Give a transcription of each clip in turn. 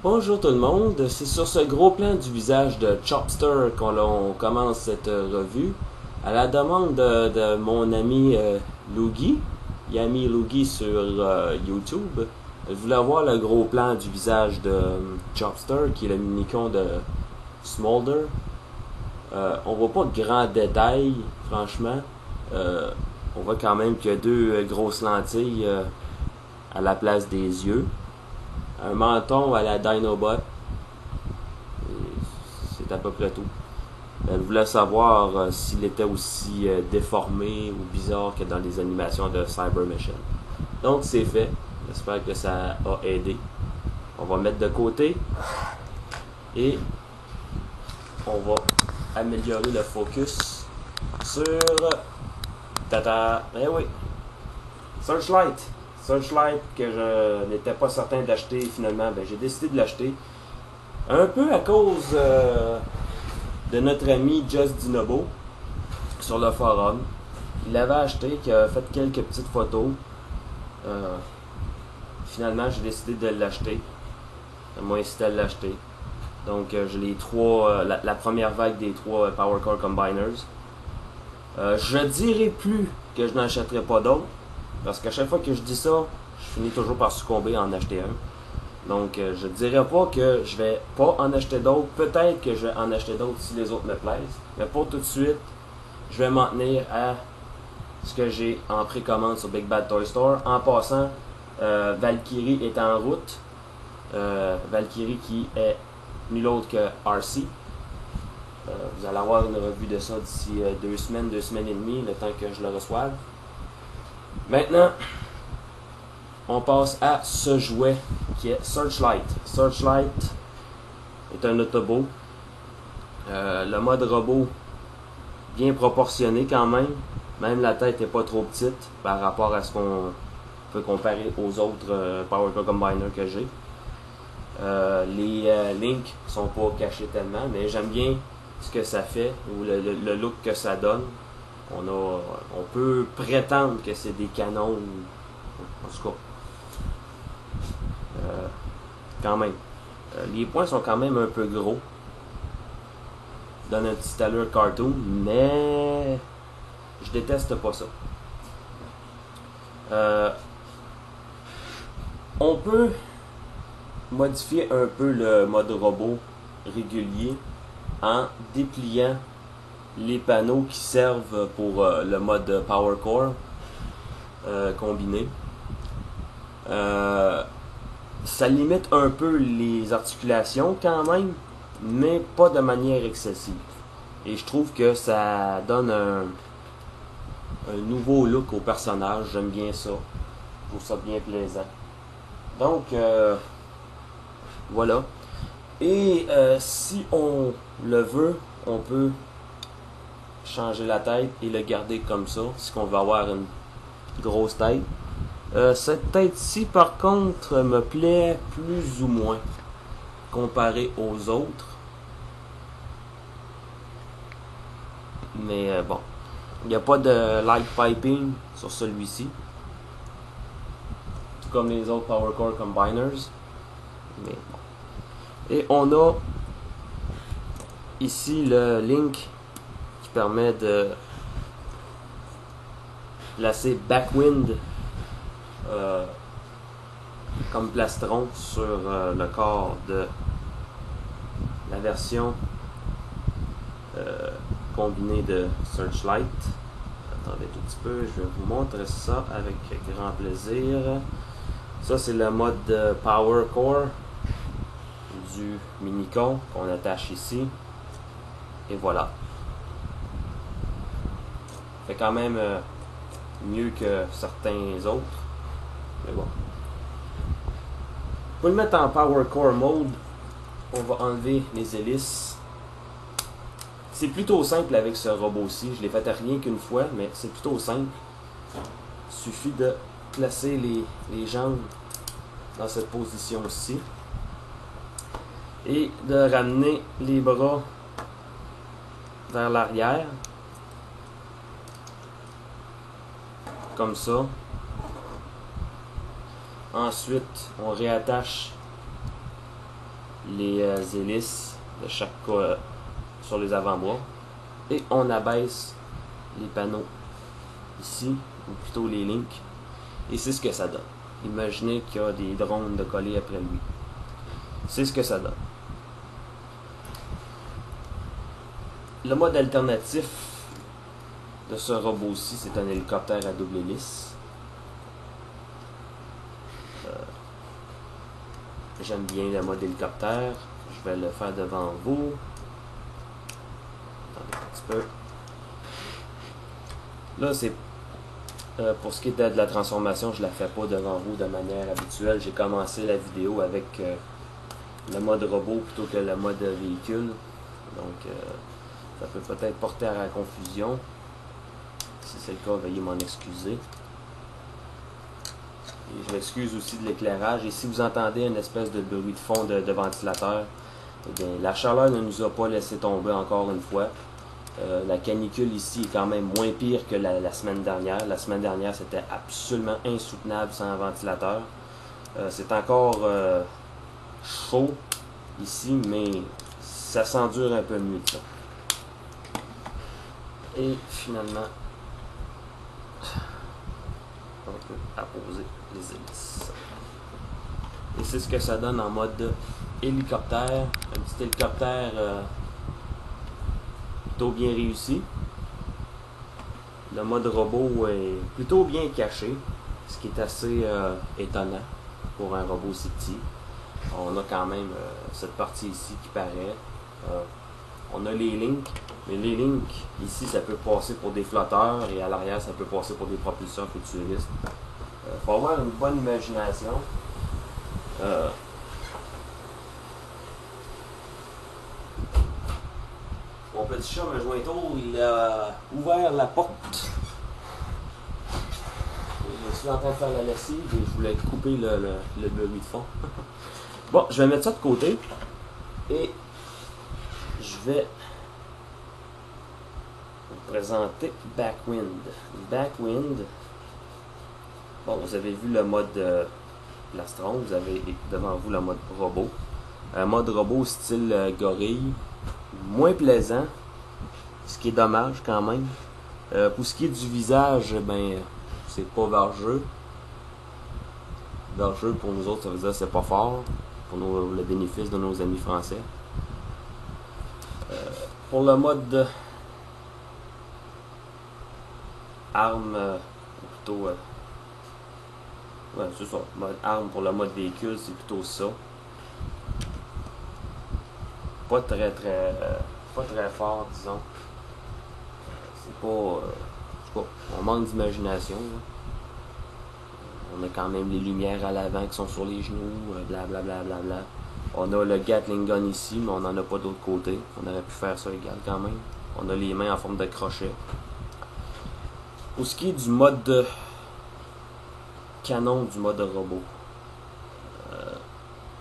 Bonjour tout le monde, c'est sur ce gros plan du visage de Chopster qu'on commence cette revue. À la demande de mon ami Loogie, Yami Loogie sur YouTube, je voulais voir le gros plan du visage de Chopster, qui est le mini-con de Smolder. On voit pas de grands détails, franchement. On voit quand même qu'il y a deux grosses lentilles à la place des yeux. Un menton à la Dinobot. C'est à peu près tout. Elle voulait savoir s'il était aussi déformé ou bizarre que dans les animations de Cyber Mission. Donc c'est fait. J'espère que ça a aidé. On va mettre de côté. Et on va améliorer le focus sur... Tata! Eh oui! Searchlight! Searchlight que je n'étais pas certain d'acheter finalement, j'ai décidé de l'acheter. Un peu à cause de notre ami Just Dinobo sur le forum. Il l'avait acheté, qui a fait quelques petites photos. Finalement, j'ai décidé de l'acheter. Ça m'a incité à l'acheter. Donc, j'ai les trois, la première vague des trois Power Core Combiners. Je dirais plus que je n'achèterai pas d'autres. Parce qu'à chaque fois que je dis ça, je finis toujours par succomber à en acheter un. Donc, je dirais pas que je vais pas en acheter d'autres. Peut-être que je vais en acheter d'autres si les autres me plaisent. Mais pour tout de suite, je vais m'en tenir à ce que j'ai en précommande sur Big Bad Toy Store. En passant, Valkyrie est en route. Valkyrie qui est nul autre que RC. Vous allez avoir une revue de ça d'ici 2 semaines et demie, le temps que je le reçoive. Maintenant, on passe à ce jouet qui est Searchlight. Searchlight est un Autobot. Le mode robot bien proportionné quand même. Même la tête n'est pas trop petite par rapport à ce qu'on peut comparer aux autres Power Core Combiner que j'ai. Les links sont pas cachés tellement, mais j'aime bien ce que ça fait ou le look que ça donne. On peut prétendre que c'est des canons, en tout cas. Quand même. Les points sont quand même un peu gros. Donne un petit allure cartoon, mais je déteste pas ça. On peut modifier un peu le mode robot régulier en dépliant les panneaux qui servent pour le mode Power Core combiné. Ça limite un peu les articulations quand même, mais pas de manière excessive. Et je trouve que ça donne un nouveau look au personnage. J'aime bien ça. Je trouve ça bien plaisant. Donc, voilà. Et si on le veut, on peut changer la tête et le garder comme ça, si on veut avoir une grosse tête. Cette tête-ci, par contre, me plaît plus ou moins comparé aux autres. Mais bon, il n'y a pas de light piping sur celui-ci, tout comme les autres Power Core Combiners. Mais bon. Et on a ici le link qui permet de placer Backwind comme plastron sur le corps de la version combinée de Searchlight. Attendez tout petit peu, je vais vous montrer ça avec grand plaisir. Ça, c'est le mode Power Core du mini-con qu'on attache ici. Et voilà. Fait quand même mieux que certains autres. Mais bon. Pour le mettre en Power Core mode, on va enlever les hélices. C'est plutôt simple avec ce robot-ci. Je l'ai fait rien qu'une fois, mais c'est plutôt simple. Il suffit de placer les jambes dans cette position-ci. Et de ramener les bras vers l'arrière. Comme ça. Ensuite, on réattache les hélices de chaque sur les avant-bras. Et on abaisse les panneaux ici, ou plutôt les links. Et c'est ce que ça donne. Imaginez qu'il y a des drones de coller après lui. C'est ce que ça donne. Le mode alternatif de ce robot-ci, c'est un hélicoptère à double hélice. J'aime bien le mode hélicoptère. Je vais le faire devant vous. Attendez un petit peu. Là, c'est pour ce qui est de la transformation, je ne la fais pas devant vous de manière habituelle. J'ai commencé la vidéo avec le mode robot plutôt que le mode véhicule. Donc, ça peut peut-être porter à la confusion. Si c'est le cas, veuillez m'en excuser. Et je m'excuse aussi de l'éclairage. Et si vous entendez une espèce de bruit de fond de ventilateur, eh bien, la chaleur ne nous a pas laissé tomber encore une fois. La canicule ici est quand même moins pire que la semaine dernière. La semaine dernière, c'était absolument insoutenable sans ventilateur. C'est encore chaud ici, mais ça s'endure un peu mieux que ça. Et finalement, on peut apposer les hélices. Et c'est ce que ça donne en mode hélicoptère. Un petit hélicoptère plutôt bien réussi. Le mode robot est plutôt bien caché, ce qui est assez étonnant pour un robot si petit. On a quand même cette partie ici qui paraît. On a les links, mais les links ici ça peut passer pour des flotteurs et à l'arrière ça peut passer pour des propulseurs futuristes. Faut avoir une bonne imagination. Mon petit chat me joint tôt, il a ouvert la porte. Je suis en train de faire la lessive et je voulais couper le bruit de fond. Bon, je vais mettre ça de côté et je vais vous présenter Backwind. Backwind, bon, vous avez vu le mode plastron, vous avez devant vous le mode robot. Un mode robot style gorille, moins plaisant, ce qui est dommage quand même. Pour ce qui est du visage, ben c'est pas vergeux. Vergeux pour nous autres, ça veut dire que c'est pas fort, pour le bénéfice de nos amis français. Pour le mode arme, plutôt ouais, c'est ça, mode arme pour le mode véhicule, c'est plutôt ça. Pas très fort, disons. C'est pas, je sais pas, on manque d'imagination. On a quand même les lumières à l'avant qui sont sur les genoux, blablabla. On a le Gatling Gun ici, mais on n'en a pas d'autre côté. On aurait pu faire ça égal quand même. On a les mains en forme de crochet. Pour ce qui est du mode canon du mode robot,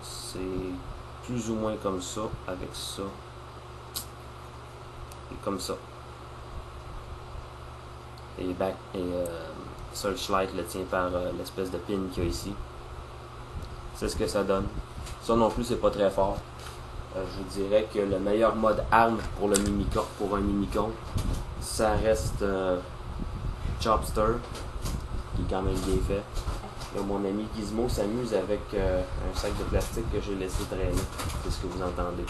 c'est plus ou moins comme ça, avec ça, et comme ça. Et Searchlight le tient par l'espèce de pin qu'il y a ici. C'est ce que ça donne. Ça non plus, c'est pas très fort. Je vous dirais que le meilleur mode arme pour un Mimikon, ça reste Chopster, qui est quand même bien fait. Là, mon ami Gizmo s'amuse avec un sac de plastique que j'ai laissé traîner. C'est ce que vous entendez.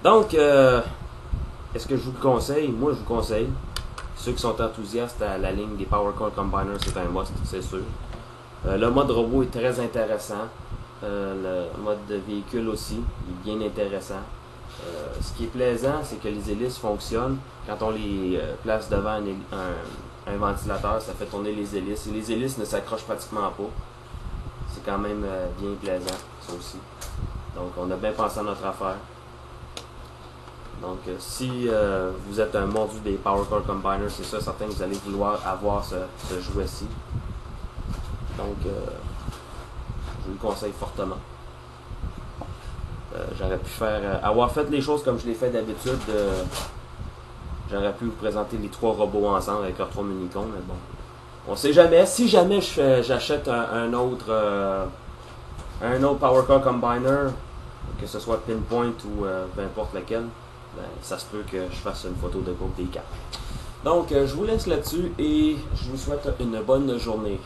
Donc, est-ce que je vous le conseille? Moi, je vous conseille. Ceux qui sont enthousiastes à la ligne des Power Core Combiners, c'est un must, c'est sûr. Le mode robot est très intéressant. Le mode de véhicule aussi, il est bien intéressant. Ce qui est plaisant, c'est que les hélices fonctionnent. Quand on les place devant un ventilateur, ça fait tourner les hélices. Et les hélices ne s'accrochent pratiquement pas. C'est quand même bien plaisant, ça aussi. Donc, on a bien pensé à notre affaire. Donc, si vous êtes un mordu des Power Core Combiners, c'est ça, certain que vous allez vouloir avoir ce jouet-ci. Donc, je vous le conseille fortement. J'aurais pu avoir fait les choses comme je l'ai fait d'habitude. J'aurais pu vous présenter les trois robots ensemble avec leurs trois Mimikons, mais bon. On sait jamais. Si jamais j'achète un autre Power Core Combiner, que ce soit pinpoint ou peu importe laquelle, ben, ça se peut que je fasse une photo de groupe des 4. Donc, je vous laisse là-dessus et je vous souhaite une bonne journée.